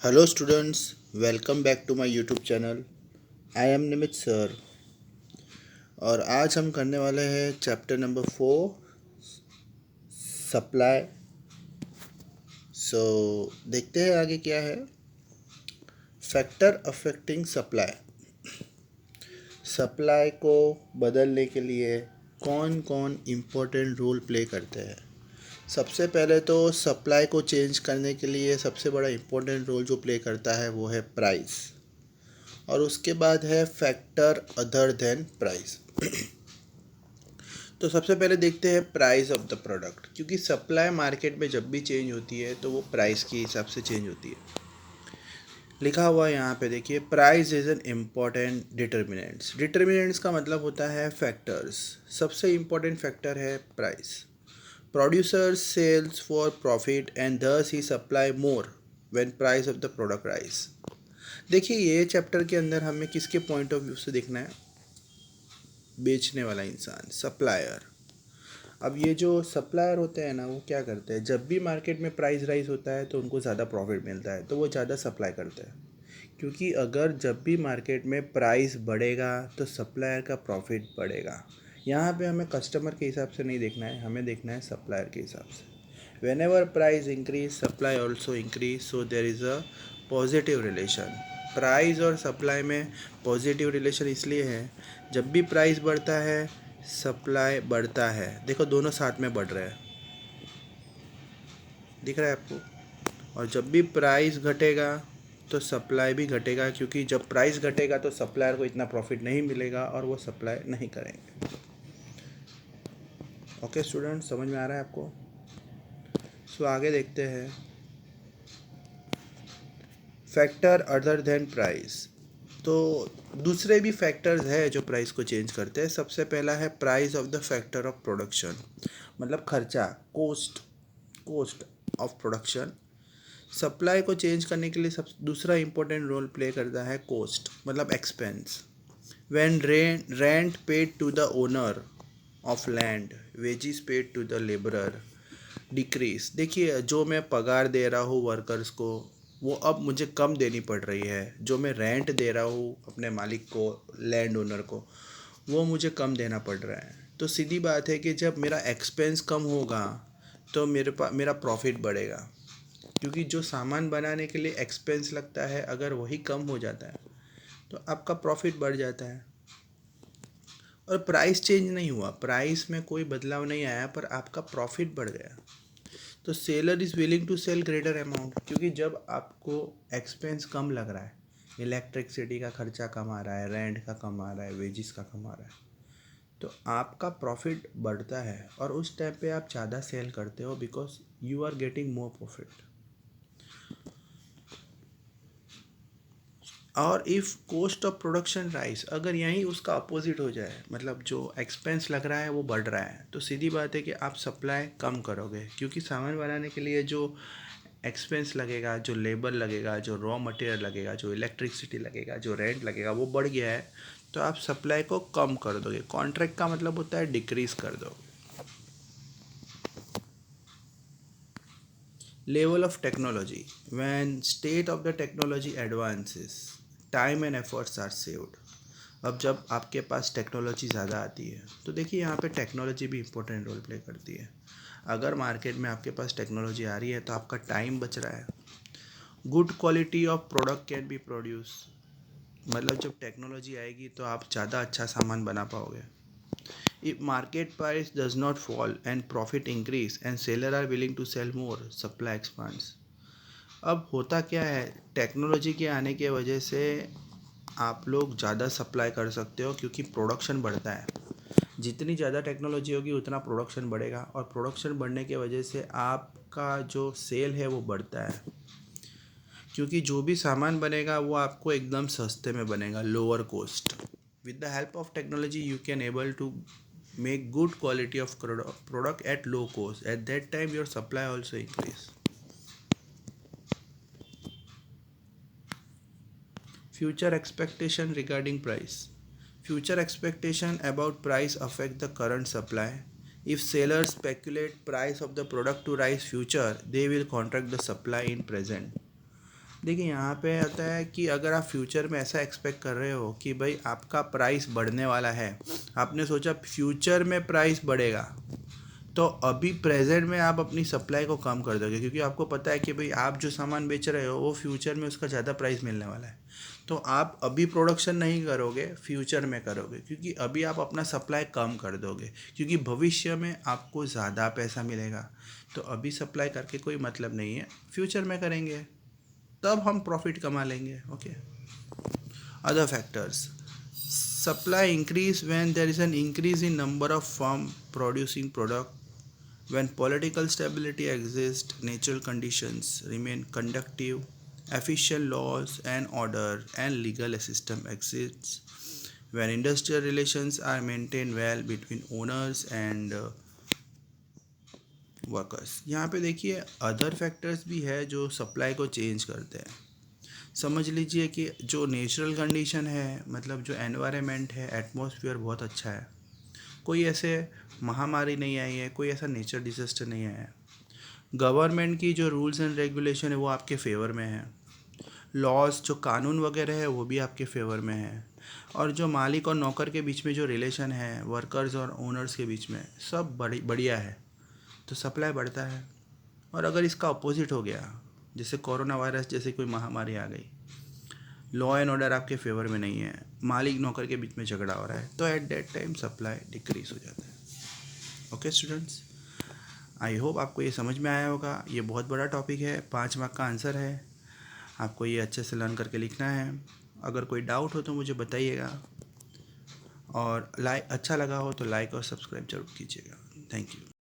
Hello students, welcome back to my YouTube channel. I am Nimit sir और आज हम करने वाले हैं चैप्टर नंबर 4, सप्लाई। सो देखते हैं आगे क्या है। Factor affecting supply. सप्लाई को बदलने के लिए कौन कौन इम्पोर्टेंट रोल प्ले करते हैं। सबसे पहले तो सप्लाई को चेंज करने के लिए सबसे बड़ा इम्पोर्टेंट रोल जो प्ले करता है वो है प्राइस, और उसके बाद है फैक्टर अदर देन प्राइस। तो सबसे पहले देखते हैं प्राइस ऑफ द प्रोडक्ट, क्योंकि सप्लाई मार्केट में जब भी चेंज होती है तो वो प्राइस के हिसाब से चेंज होती है। लिखा हुआ है यहाँ पे, देखिए, price is an important determinants. Determinants का मतलब होता है फैक्टर्स। सबसे इम्पॉर्टेंट फैक्टर है price. Producers sells for profit and thus he supply more when price of the product rise. देखिए, ये चैप्टर के अंदर हमें किसके पॉइंट ऑफ व्यू से देखना है? बेचने वाला इंसान, सप्लायर। अब ये जो सप्लायर होते हैं ना, वो क्या करते हैं, जब भी मार्केट में प्राइस राइज होता है तो उनको ज़्यादा प्रॉफिट मिलता है तो वो ज़्यादा सप्लाई करते हैं। क्योंकि अगर जब भी मार्केट में प्राइस बढ़ेगा तो सप्लायर का प्रॉफिट बढ़ेगा। यहाँ पे हमें कस्टमर के हिसाब से नहीं देखना है, हमें देखना है सप्लायर के हिसाब से। When ever price increase supply also increase, so there is a positive relation. Price और सप्लाई में पॉजिटिव रिलेशन इसलिए है, जब भी प्राइस बढ़ता है सप्लाई बढ़ता है। देखो, दोनों साथ में बढ़ रहे हैं, दिख रहा है आपको। और जब भी प्राइस घटेगा तो सप्लाई भी घटेगा, क्योंकि जब प्राइस घटेगा तो सप्लायर को इतना प्रॉफिट नहीं मिलेगा और वो सप्लाई नहीं करेंगे। ओके स्टूडेंट, समझ में आ रहा है आपको? सो आगे देखते हैं। Factor other than price. तो दूसरे भी फैक्टर्स है जो प्राइस को चेंज करते हैं। सबसे पहला है price of the factor of production, मतलब खर्चा, cost, cost of production. Supply को चेंज करने के लिए सब दूसरा इंपॉर्टेंट रोल प्ले करता है कोस्ट, मतलब expense. When rent paid to the owner of land, wages paid to the labourer decrease. देखिए, जो मैं पगार दे रहा हूँ वर्कर्स को, वो अब मुझे कम देनी पड़ रही है। जो मैं रेंट दे रहा हूँ अपने मालिक को, लैंड ओनर को, वो मुझे कम देना पड़ रहा है। तो सीधी बात है कि जब मेरा एक्सपेंस कम होगा तो मेरा प्रॉफिट बढ़ेगा। क्योंकि जो सामान बनाने के लिए एक्सपेंस लगता है, अगर वही कम हो जाता है तो आपका प्रॉफिट बढ़ जाता है। और प्राइस चेंज नहीं हुआ, प्राइस में कोई बदलाव नहीं आया, पर आपका प्रॉफिट बढ़ गया। तो seller is willing to sell greater amount, क्योंकि जब आपको एक्सपेंस कम लग रहा है, इलेक्ट्रिसिटी का खर्चा कम आ रहा है, रेंट का कम आ रहा है, वेजिस का कम आ रहा है, तो आपका प्रॉफिट बढ़ता है। और उस टाइम पे आप ज़्यादा सेल करते हो, because you are getting more profit. और if cost of production rise, अगर यहीं उसका अपोजिट हो जाए, मतलब जो एक्सपेंस लग रहा है वो बढ़ रहा है, तो सीधी बात है कि आप सप्लाई कम करोगे। क्योंकि सामान बनाने के लिए जो एक्सपेंस लगेगा, जो लेबर लगेगा, जो रॉ मटेरियल लगेगा, जो इलेक्ट्रिसिटी लगेगा, जो रेंट लगेगा, वो बढ़ गया है, तो आप सप्लाई को कम कर दोगे। कॉन्ट्रैक्ट का मतलब होता है डिक्रीज कर दोगे। Level of technology. When state of the technology advances, time and efforts are saved. अब जब आपके पास टेक्नोलॉजी ज़्यादा आती है तो देखिए, यहाँ पे टेक्नोलॉजी भी इम्पोर्टेंट रोल प्ले करती है। अगर मार्केट में आपके पास टेक्नोलॉजी आ रही है तो आपका टाइम बच रहा है। Good quality of product can be produce, मतलब जब टेक्नोलॉजी आएगी तो आप ज़्यादा अच्छा सामान बना पाओगे। If market price does not fall and profit increase and seller are willing to sell more, supply expands. अब होता क्या है, टेक्नोलॉजी के आने की वजह से आप लोग ज़्यादा सप्लाई कर सकते हो, क्योंकि प्रोडक्शन बढ़ता है। जितनी ज़्यादा टेक्नोलॉजी होगी उतना प्रोडक्शन बढ़ेगा, और प्रोडक्शन बढ़ने की वजह से आपका जो सेल है वो बढ़ता है। क्योंकि जो भी सामान बनेगा वो आपको एकदम सस्ते में बनेगा, lower cost. With the help of technology you can able to make good quality of product at low cost. At that time your supply also increase. Future expectation regarding price. Future expectation about price affect the current supply. If sellers speculate price of the product to rise future, they will contract the supply in present. देखिए यहाँ पे आता है कि अगर आप future में ऐसा एक्सपेक्ट कर रहे हो कि भाई आपका प्राइस बढ़ने वाला है, आपने सोचा फ्यूचर में प्राइस बढ़ेगा, तो अभी प्रेजेंट में आप अपनी सप्लाई को कम कर दोगे, क्योंकि आपको पता है कि भाई आप जो सामान बेच रहे हो वो फ्यूचर में उसका ज़्यादा प्राइस मिलने वाला है। तो आप अभी प्रोडक्शन नहीं करोगे, फ्यूचर में करोगे, क्योंकि अभी आप अपना सप्लाई कम कर दोगे, क्योंकि भविष्य में आपको ज़्यादा पैसा मिलेगा। तो अभी सप्लाई करके कोई मतलब नहीं है, फ्यूचर में करेंगे तब हम प्रॉफिट कमा लेंगे। Okay. Other factors, supply increase when there is an increase in number of firm producing product, when political stability exists, natural conditions remain conducive, efficient laws and order and legal system exists, when industrial relations are maintained well between owners and workers. यहाँ पे देखिए other factors भी है जो supply को change करते हैं। समझ लीजिए कि जो नेचुरल कंडीशन है, मतलब जो एनवायरनमेंट है, एटमॉस्फेयर बहुत अच्छा है, कोई ऐसे महामारी नहीं आई है, कोई ऐसा नेचर डिजास्टर नहीं आया है, गवर्नमेंट की जो रूल्स एंड रेगुलेशन है वो आपके फेवर में है, लॉज जो कानून वगैरह है वो भी आपके फेवर में है, और जो मालिक और नौकर के बीच में जो रिलेशन है, वर्कर्स और ओनर्स के बीच में, सब बढ़िया है, तो सप्लाई बढ़ता है। और अगर इसका अपोजिट हो गया, जैसे कोरोना वायरस जैसे कोई महामारी आ गई, लॉ एंड ऑर्डर आपके फेवर में नहीं है, मालिक नौकर के बीच में झगड़ा हो रहा है, तो at that time supply decrease हो जाता है। ओके स्टूडेंट्स, आई होप आपको ये समझ में आया होगा। ये बहुत बड़ा टॉपिक है, 5 मार्क का आंसर है, आपको ये अच्छे से लर्न करके लिखना है। अगर कोई डाउट हो तो मुझे बताइएगा, और अच्छा लगा हो तो लाइक और सब्सक्राइब जरूर कीजिएगा। Thank you.